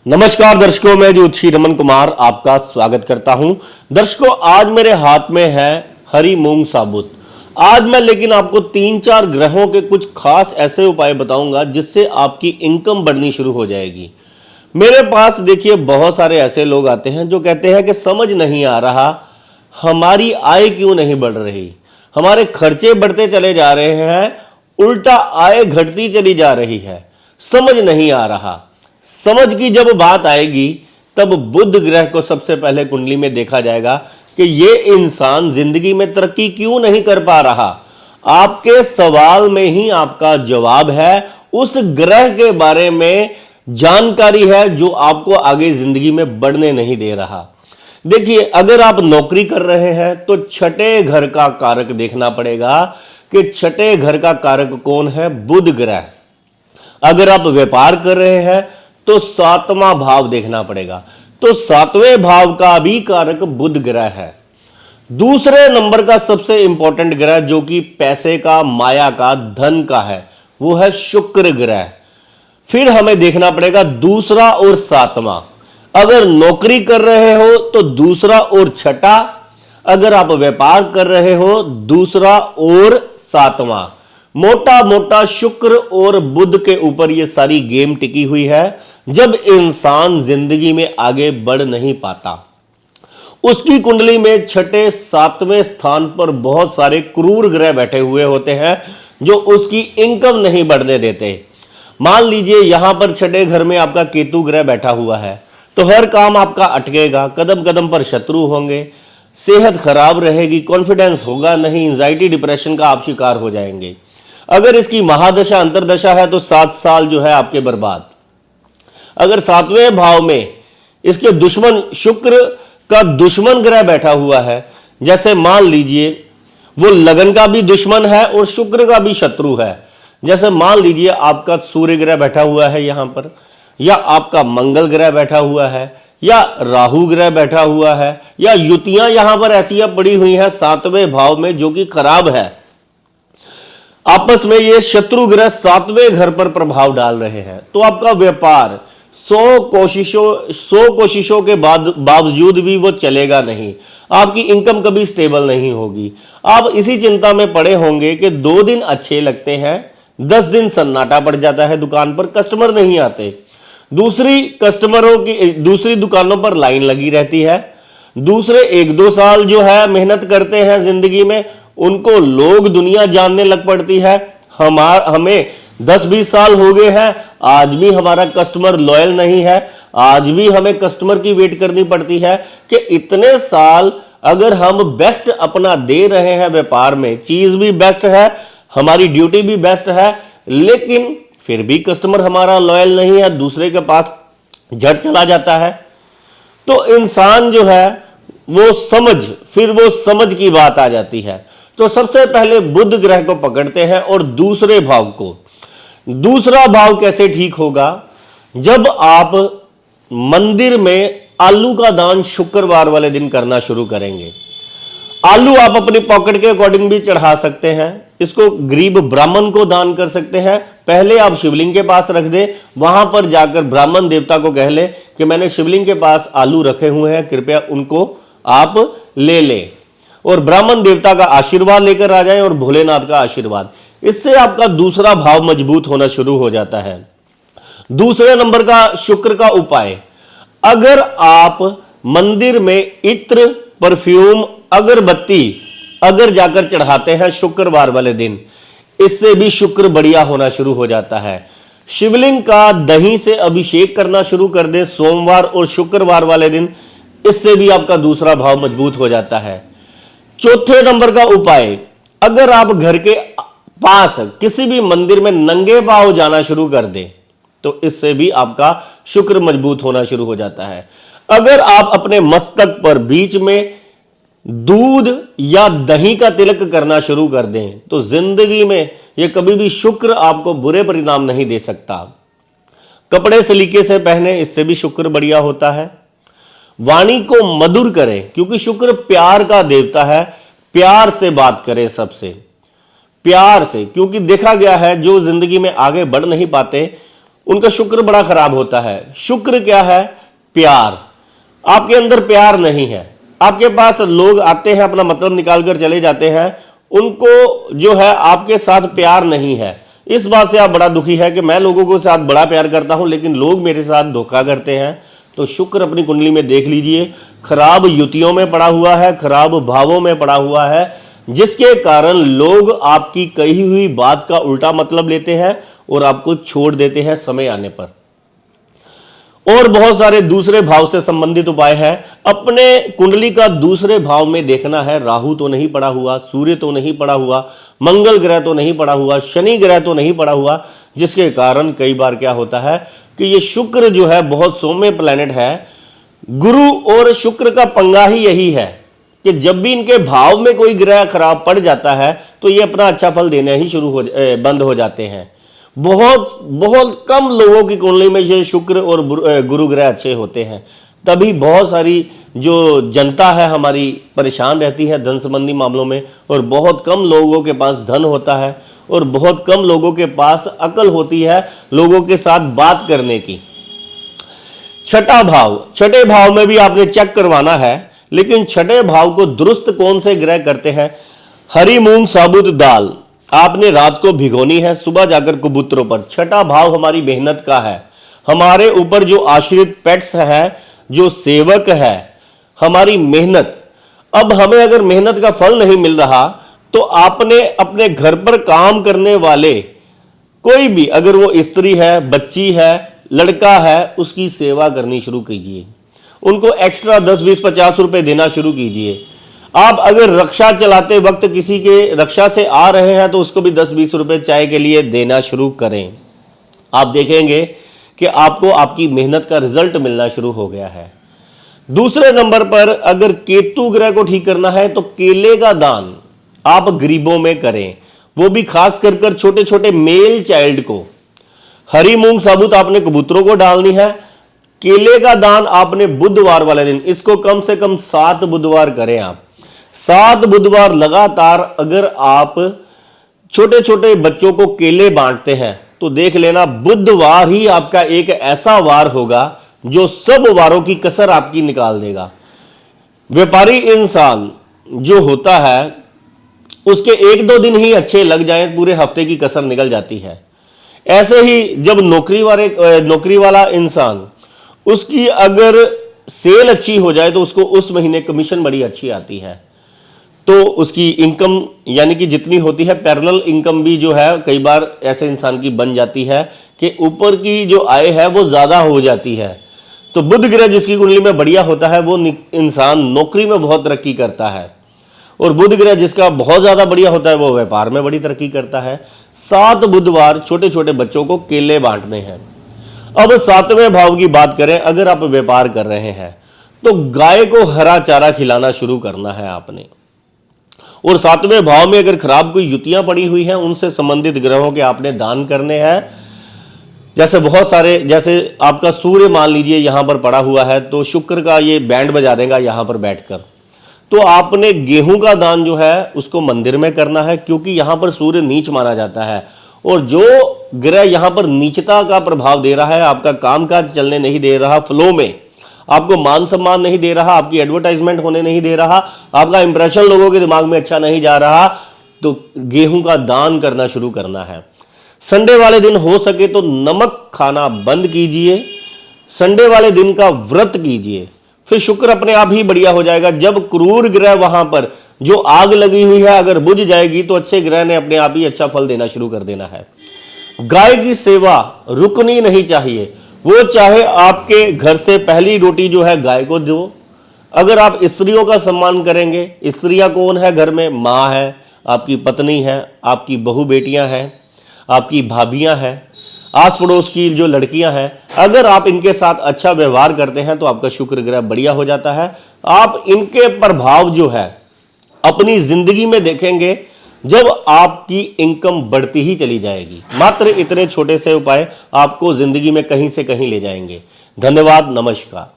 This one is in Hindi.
नमस्कार दर्शकों, मैं ज्योतिषी रमन कुमार आपका स्वागत करता हूं। दर्शकों, आज मेरे हाथ में है हरी मूंग साबुत। आज मैं लेकिन आपको 3-4 ग्रहों के कुछ खास ऐसे उपाय बताऊंगा जिससे आपकी इनकम बढ़नी शुरू हो जाएगी। मेरे पास देखिए बहुत सारे ऐसे लोग आते हैं जो कहते हैं कि समझ नहीं आ रहा हमारी आय क्यों नहीं बढ़ रही, हमारे खर्चे बढ़ते चले जा रहे हैं, उल्टा आय घटती चली जा रही है, समझ नहीं आ रहा। समझ की जब बात आएगी तब बुध ग्रह को सबसे पहले कुंडली में देखा जाएगा कि ये इंसान जिंदगी में तरक्की क्यों नहीं कर पा रहा। आपके सवाल में ही आपका जवाब है, उस ग्रह के बारे में जानकारी है जो आपको आगे जिंदगी में बढ़ने नहीं दे रहा। देखिए, अगर आप नौकरी कर रहे हैं तो छठे घर का कारक देखना पड़ेगा कि छठे घर का कारक कौन है, बुध ग्रह। अगर आप व्यापार कर रहे हैं तो 7वां भाव देखना पड़ेगा, तो 7वें भाव का भी कारक बुध ग्रह है। दूसरे नंबर का सबसे इंपॉर्टेंट ग्रह जो कि पैसे का, माया का, धन का है, वो है शुक्र ग्रह। फिर हमें देखना पड़ेगा दूसरा और 7वां। अगर नौकरी कर रहे हो तो दूसरा और छठा, अगर आप व्यापार कर रहे हो दूसरा और 7वां। मोटा मोटा शुक्र और बुध के ऊपर ये सारी गेम टिकी हुई है। जब इंसान जिंदगी में आगे बढ़ नहीं पाता, उसकी कुंडली में छठे 7वें स्थान पर बहुत सारे क्रूर ग्रह बैठे हुए होते हैं जो उसकी इनकम नहीं बढ़ने देते। मान लीजिए यहां पर छठे घर में आपका केतु ग्रह बैठा हुआ है तो हर काम आपका अटकेगा, कदम कदम पर शत्रु होंगे, सेहत खराब रहेगी, कॉन्फिडेंस होगा नहीं, एंजाइटी डिप्रेशन का आप शिकार हो जाएंगे। अगर इसकी महादशा अंतरदशा है तो 7 साल जो है आपके बर्बाद। अगर 7वें भाव में इसके दुश्मन शुक्र का दुश्मन ग्रह बैठा हुआ है, जैसे मान लीजिए वो लगन का भी दुश्मन है और शुक्र का भी शत्रु है, जैसे मान लीजिए आपका सूर्य ग्रह बैठा हुआ है यहां पर, या आपका मंगल ग्रह बैठा हुआ है, या राहु ग्रह बैठा हुआ है, या युतियां यहां पर ऐसी पड़ी हुई हैं 7वें भाव में जो कि खराब है। आपस में ये शत्रु ग्रह 7वें घर पर प्रभाव डाल रहे हैं, तो आपका व्यापार 100 कोशिशों के बावजूद भी वो चलेगा नहीं। आपकी इनकम कभी स्टेबल नहीं होगी। आप इसी चिंता में पड़े होंगे कि 2 दिन अच्छे लगते हैं, 10 दिन सन्नाटा पड़ जाता है, दुकान पर कस्टमर नहीं आते, दूसरी दुकानों पर लाइन लगी रहती है, दूसरे 1-2 साल जो है मेहनत करते हैं जिंदगी में, उनको लोग दुनिया जानने लग पड़ती है। हमें 10-20 साल हो गए हैं, आज भी हमारा कस्टमर लॉयल नहीं है, आज भी हमें कस्टमर की वेट करनी पड़ती है कि इतने साल अगर हम बेस्ट अपना दे रहे हैं व्यापार में, चीज भी बेस्ट है, हमारी ड्यूटी भी बेस्ट है, लेकिन फिर भी कस्टमर हमारा लॉयल नहीं है, दूसरे के पास झट चला जाता है। तो इंसान जो है वो समझ की बात आ जाती है। तो सबसे पहले बुध ग्रह को पकड़ते हैं और दूसरे भाव को। दूसरा भाव कैसे ठीक होगा? जब आप मंदिर में आलू का दान शुक्रवार वाले दिन करना शुरू करेंगे। आलू आप अपनी पॉकेट के अकॉर्डिंग भी चढ़ा सकते हैं, इसको गरीब ब्राह्मण को दान कर सकते हैं। पहले आप शिवलिंग के पास रख दे, वहां पर जाकर ब्राह्मण देवता को कह ले कि मैंने शिवलिंग के पास आलू रखे हुए हैं, कृपया उनको आप ले लें, और ब्राह्मण देवता का आशीर्वाद लेकर आ जाएं और भोलेनाथ का आशीर्वाद। इससे आपका दूसरा भाव मजबूत होना शुरू हो जाता है। दूसरे नंबर का शुक्र का उपाय, अगर आप मंदिर में इत्र, परफ्यूम, अगरबत्ती अगर जाकर चढ़ाते हैं शुक्रवार वाले दिन, इससे भी शुक्र बढ़िया होना शुरू हो जाता है। शिवलिंग का दही से अभिषेक करना शुरू कर दे सोमवार और शुक्रवार वाले दिन, इससे भी आपका दूसरा भाव मजबूत हो जाता है। चौथे नंबर का उपाय, अगर आप घर के पास किसी भी मंदिर में नंगे पांव जाना शुरू कर दें तो इससे भी आपका शुक्र मजबूत होना शुरू हो जाता है। अगर आप अपने मस्तक पर बीच में दूध या दही का तिलक करना शुरू कर दें तो जिंदगी में यह कभी भी शुक्र आपको बुरे परिणाम नहीं दे सकता। कपड़े सलीके से पहने, इससे भी शुक्र बढ़िया होता है। वाणी को मधुर करें, क्योंकि शुक्र प्यार का देवता है, प्यार से बात करें, सबसे प्यार से, क्योंकि देखा गया है जो जिंदगी में आगे बढ़ नहीं पाते उनका शुक्र बड़ा खराब होता है। शुक्र क्या है? प्यार। आपके अंदर प्यार नहीं है, आपके पास लोग आते हैं अपना मतलब निकाल कर चले जाते हैं, उनको जो है आपके साथ प्यार नहीं है। इस बात से आप बड़ा दुखी है कि मैं लोगों के साथ बड़ा प्यार करता हूं लेकिन लोग मेरे साथ धोखा करते हैं। तो शुक्र अपनी कुंडली में देख लीजिए, खराब युतियों में पड़ा हुआ है, खराब भावों में पड़ा हुआ है, जिसके कारण लोग आपकी कही हुई बात का उल्टा मतलब लेते हैं और आपको छोड़ देते हैं समय आने पर। और बहुत सारे दूसरे भाव से संबंधित उपाय है। अपने कुंडली का दूसरे भाव में देखना है, राहु तो नहीं पड़ा हुआ, सूर्य तो नहीं पड़ा हुआ, मंगल ग्रह तो नहीं पड़ा हुआ, शनि ग्रह तो नहीं पड़ा हुआ, जिसके कारण कई बार क्या होता है कि ये शुक्र जो है बहुत सौम्य प्लैनेट है। गुरु और शुक्र का पंगा ही यही है कि जब भी इनके भाव में कोई ग्रह खराब पड़ जाता है तो ये अपना अच्छा फल देना ही बंद हो जाते हैं। बहुत बहुत कम लोगों की कुंडली में ये शुक्र और गुरु ग्रह अच्छे होते हैं, तभी बहुत सारी जो जनता है हमारी परेशान रहती है धन संबंधी मामलों में, और बहुत कम लोगों के पास धन होता है और बहुत कम लोगों के पास अकल होती है लोगों के साथ बात करने की। छठा भाव, छठे भाव में भी आपने चेक करवाना है, लेकिन छठे भाव को दुरुस्त कौन से ग्रह करते हैं? हरी मूंग साबुत दाल आपने रात को भिगोनी है, सुबह जाकर कबूतरों पर। छठा भाव हमारी मेहनत का है, हमारे ऊपर जो आश्रित पेट्स है, जो सेवक है, हमारी मेहनत। अब हमें अगर मेहनत का फल नहीं मिल रहा तो आपने अपने घर पर काम करने वाले कोई भी, अगर वो स्त्री है, बच्ची है, लड़का है, उसकी सेवा करनी शुरू कीजिए। उनको एक्स्ट्रा 10, 20, 50 रुपए देना शुरू कीजिए। आप अगर रक्षा चलाते वक्त किसी के रक्षा से आ रहे हैं तो उसको भी 10, 20 रुपए चाय के लिए देना शुरू करें। आप देखेंगे कि आपको आपकी मेहनत का रिजल्ट मिलना शुरू हो गया है। दूसरे नंबर पर अगर केतु ग्रह को ठीक करना है तो केले का दान आप गरीबों में करें, वो भी खास कर छोटे छोटे मेल चाइल्ड को। हरी मूंग साबुत आपने कबूतरों को डालनी है। केले का दान आपने बुधवार वाले दिन, इसको कम से कम 7 बुधवार करें आप। 7 बुधवार लगातार अगर आप छोटे छोटे बच्चों को केले बांटते हैं तो देख लेना बुधवार ही आपका एक ऐसा वार होगा जो सब वारों की कसर आपकी निकाल देगा। व्यापारी इंसान जो होता है उसके 1-2 दिन ही अच्छे लग जाएं, पूरे हफ्ते की कसर निकल जाती है। ऐसे ही जब नौकरी वाला इंसान, उसकी अगर सेल अच्छी हो जाए तो उसको उस महीने कमीशन बड़ी अच्छी आती है, तो उसकी इनकम यानी कि जितनी होती है पैरेलल इनकम भी जो है कई बार ऐसे इंसान की बन जाती है कि ऊपर की जो आय है वो ज्यादा हो जाती है। तो बुध ग्रह जिसकी कुंडली में बढ़िया होता है वो इंसान नौकरी में बहुत तरक्की करता है, और बुध ग्रह जिसका बहुत ज्यादा बढ़िया होता है वो व्यापार में बड़ी तरक्की करता है। 7 बुधवार छोटे छोटे बच्चों को केले बांटने हैं। अब 7वें भाव की बात करें, अगर आप व्यापार कर रहे हैं तो गाय को हरा चारा खिलाना शुरू करना है आपने। और 7वें भाव में अगर खराब कोई युतियां पड़ी हुई हैं उनसे संबंधित ग्रहों के आपने दान करने हैं। जैसे बहुत सारे, जैसे आपका सूर्य मान लीजिए यहां पर पड़ा हुआ है तो शुक्र का ये बैंड बजा देगा यहां पर बैठकर, तो आपने गेहूं का दान जो है उसको मंदिर में करना है, क्योंकि यहां पर सूर्य नीच माना जाता है। और जो ग्रह यहां पर नीचता का प्रभाव दे रहा है, आपका कामकाज चलने नहीं दे रहा फ्लो में, आपको मान सम्मान नहीं दे रहा, आपकी एडवर्टाइजमेंट होने नहीं दे रहा, आपका इंप्रेशन लोगों के दिमाग में अच्छा नहीं जा रहा, तो गेहूं का दान करना शुरू करना है। संडे वाले दिन हो सके तो नमक खाना बंद कीजिए, संडे वाले दिन का व्रत कीजिए, फिर शुक्र अपने आप ही बढ़िया हो जाएगा। जब क्रूर ग्रह वहां पर जो आग लगी हुई है अगर बुझ जाएगी तो अच्छे ग्रह ने अपने आप ही अच्छा फल देना शुरू कर देना है। गाय की सेवा रुकनी नहीं चाहिए, वो चाहे आपके घर से पहली रोटी जो है गाय को दो। अगर आप स्त्रियों का सम्मान करेंगे, स्त्रियां कौन है घर में? माँ है, आपकी पत्नी है, आपकी बहू बेटियां हैं, आपकी भाभियां हैं, आस पड़ोस की जो लड़कियां हैं, अगर आप इनके साथ अच्छा व्यवहार करते हैं तो आपका शुक्र ग्रह बढ़िया हो जाता है। आप इनके प्रभाव जो है अपनी जिंदगी में देखेंगे जब आपकी इनकम बढ़ती ही चली जाएगी। मात्र इतने छोटे से उपाय आपको जिंदगी में कहीं से कहीं ले जाएंगे। धन्यवाद, नमस्कार।